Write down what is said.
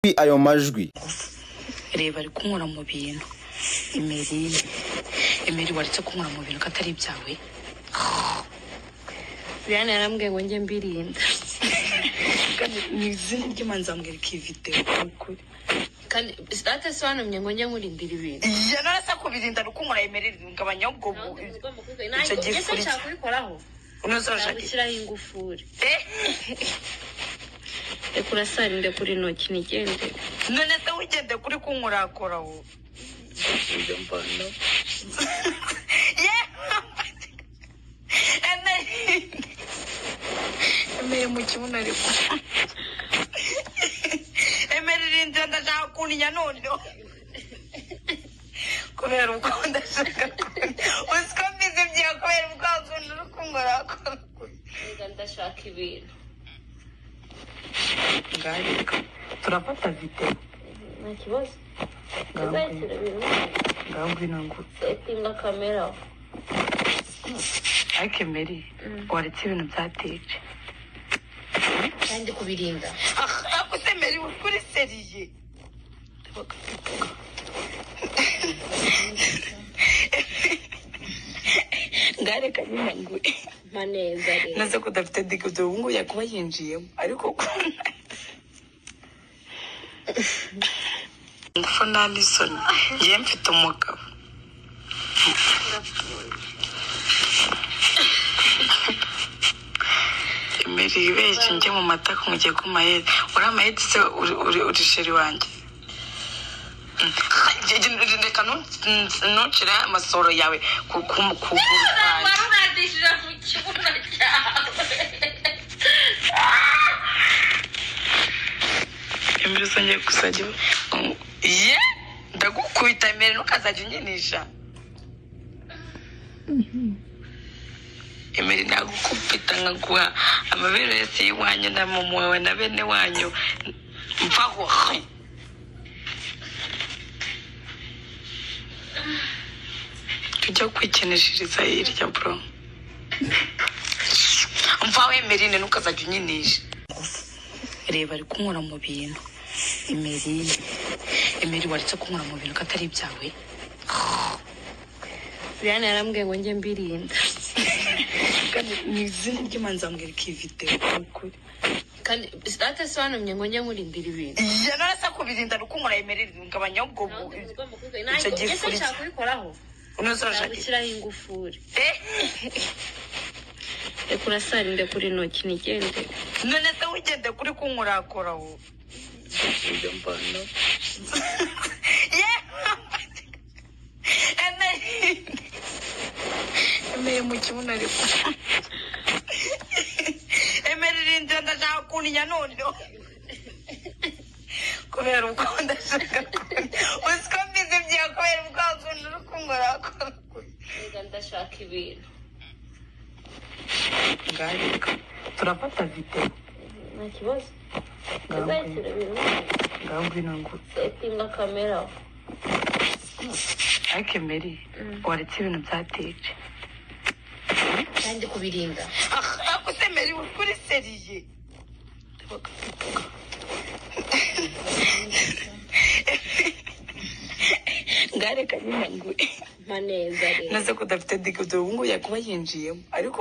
ayo majwi reba ari kunkora mu bintu Emeri waretse kunkora mu bintu katari ibyawe. Diane yarambwiye ngo njye mbirinda Kandi n'izina ry'Imana mbwira kivite ukuri. kandi data sobanumye ngo njye nkurindira ibintu Narasa kubirinda rukunkora Emeri ngabanya ubwo icyo gifuri cyakubikoraho unozashaka gushyiraho ingufuri reka urasarinde kuri ntoki nigende none se wigende kuri kunkorakoraho ibyo mbona Emeri mu kibuno ariko Emeri rinda ndashaka kuninya noneho kubera uko ndashaka usiko mbizi bya kubera ubwazo n'urukunkorakora ndashaka ibintu ngarika turafata video nta kibazo ndazayishyira ibintu ngaho ngwino ngo setinga kamera ariko Emeri waretse ibintu byateje kandi kubirinda ako se Emeri kuri seriye ngareka nyine ngo maneza rero naze ko dafite digito ubu ngubu yakuba yinjiyemo ariko ngufu nta n'isoni ngiye mfite umugabo Emeri ibeshye njye mu matako mugiye ku mayede uri amayede se uri sheri wanjye reka ntucire amasoro yawe ku kuguru kwanjye warunadishije ku kibuno cyawe Emeri usongeye gusajya ye ndagukubita Emeri ntukazajya unyinisha Emeri nagukubita nkaguha amabere yose y'iwanyu na mama wawe na bene wanyu mvaho tujya kwikinishiriza hirya bro mvaho Emeri ntukazajya unyinisha reba ari kunkora mu bintu Emeri waretse kunkora mu bintu katari ibyawe. Diane yarambwiye ngo njye mbirinda kandi n'izina ry'Imana mbwira kivite ukuri. kandi data sobanumye ngo njye nkurindira ibintu Narasa kubirinda rukunkora Emeri ngabanya ubwo icyo gifuri cyakubikoraho unozashaka gushyiraho ingufuri reka urasarinde kuri ntoki nigende none se wigende kuri kunkorakoraho ibyo mbona Emeri mu kibuno ariko Emeri rinda ndashaka kuninya noneho kubera uko ndashaka usiko mbizi bya kubera ubwazo n'urukunkorakora ndashaka ibintu ngarika turafata video nta kibazo ndazayishyira ibintu ngaho ngwino ngo setinga kamera ariko Emeri waretse ibintu byateje kandi kubirinda ako se Emeri kuri seriye ngareka nyine ngo maneza rero naze ko dafite digito ubu ngubu yakuba yinjiyemo ariko